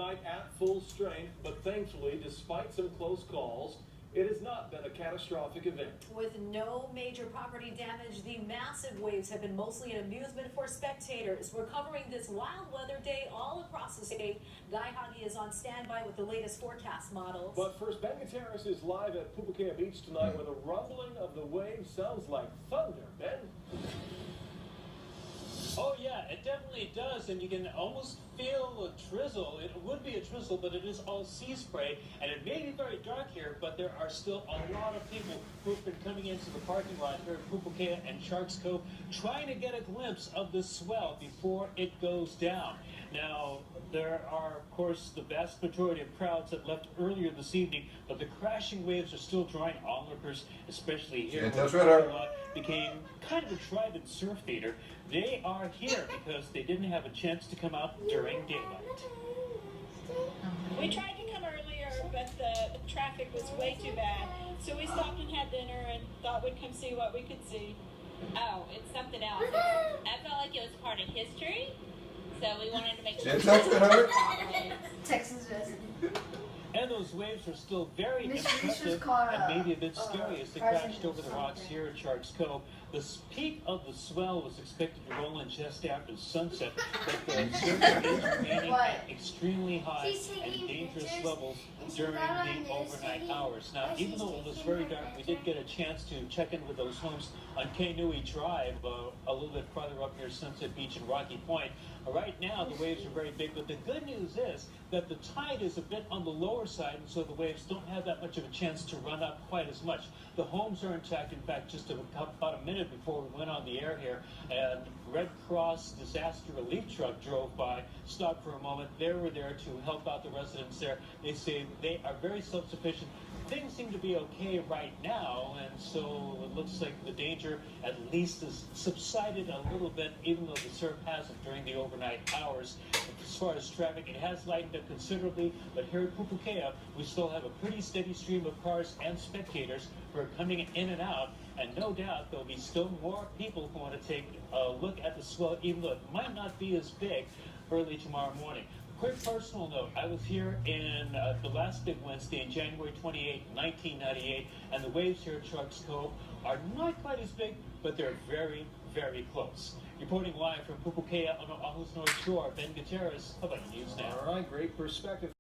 tonight at full strength, but thankfully, despite some close calls, it has not been a catastrophic event. With no major property damage, the massive waves have been mostly an amusement for spectators. We're covering this wild weather day all across the state. Guy Hagi is on standby with the latest forecast models. But first, Ben Gutierrez is live at Pupukea Beach tonight where the rumbling of the waves sounds like thunder. Ben? Oh yeah, it definitely does, and you can almost feel a drizzle. It would be a drizzle, but it is all sea spray, and it may be very dark here, but there are still a lot of people who've been coming into the parking lot here at Pupukea and Sharks Cove trying to get a glimpse of the swell before it goes down. Now, there are, of course, the vast majority of crowds that left earlier this evening, but the crashing waves are still drawing onlookers, especially here where the parking lot became kind of a drive-in surf theater. They are here because they didn't have a chance to come out during daylight. We tried to come earlier, but the traffic was way too bad. So we stopped and had dinner and thought we'd come see what we could see. Oh, it's something else. I felt like it was part of history, so we wanted to make sure. Texas resident. And those waves are still very impressive and maybe a bit scary as they crashed over the rocks here at Sharks Cove. The peak of the swell was expected to roll in just after sunset, but the surf is remaining at extremely high and dangerous levels during the overnight hours. Now, even though it was very dark, we did get a chance to check in with those homes on Kainui Drive, a little bit farther up near Sunset Beach and Rocky Point. Right now, the waves are very big, but the good news is that the tide is a bit on the lower side, and so the waves don't have that much of a chance to run up quite as much. The homes are intact. In fact, just about a minute before we went on the air here, and Red Cross disaster relief truck drove by, stopped for a moment. They were there to help out the residents there. They say they are very self-sufficient. Things seem to be okay right now, and so it looks like the danger at least has subsided a little bit, even though the surf hasn't during the overnight hours. As far as traffic, it has lightened up considerably, but here at Pupukea, we still have a pretty steady stream of cars and spectators who are coming in and out, and no doubt there'll be still more people who want to take a look at the swell, even though it might not be as big early tomorrow morning. Quick personal note, I was here in the last big Wednesday in January 28, 1998, and the waves here at Sharks Cove are not quite as big, but they're very, very close. Reporting live from Pupukea on Oahu's North Shore, Ben Gutierrez, Hawaiian News Now. All right, great perspective.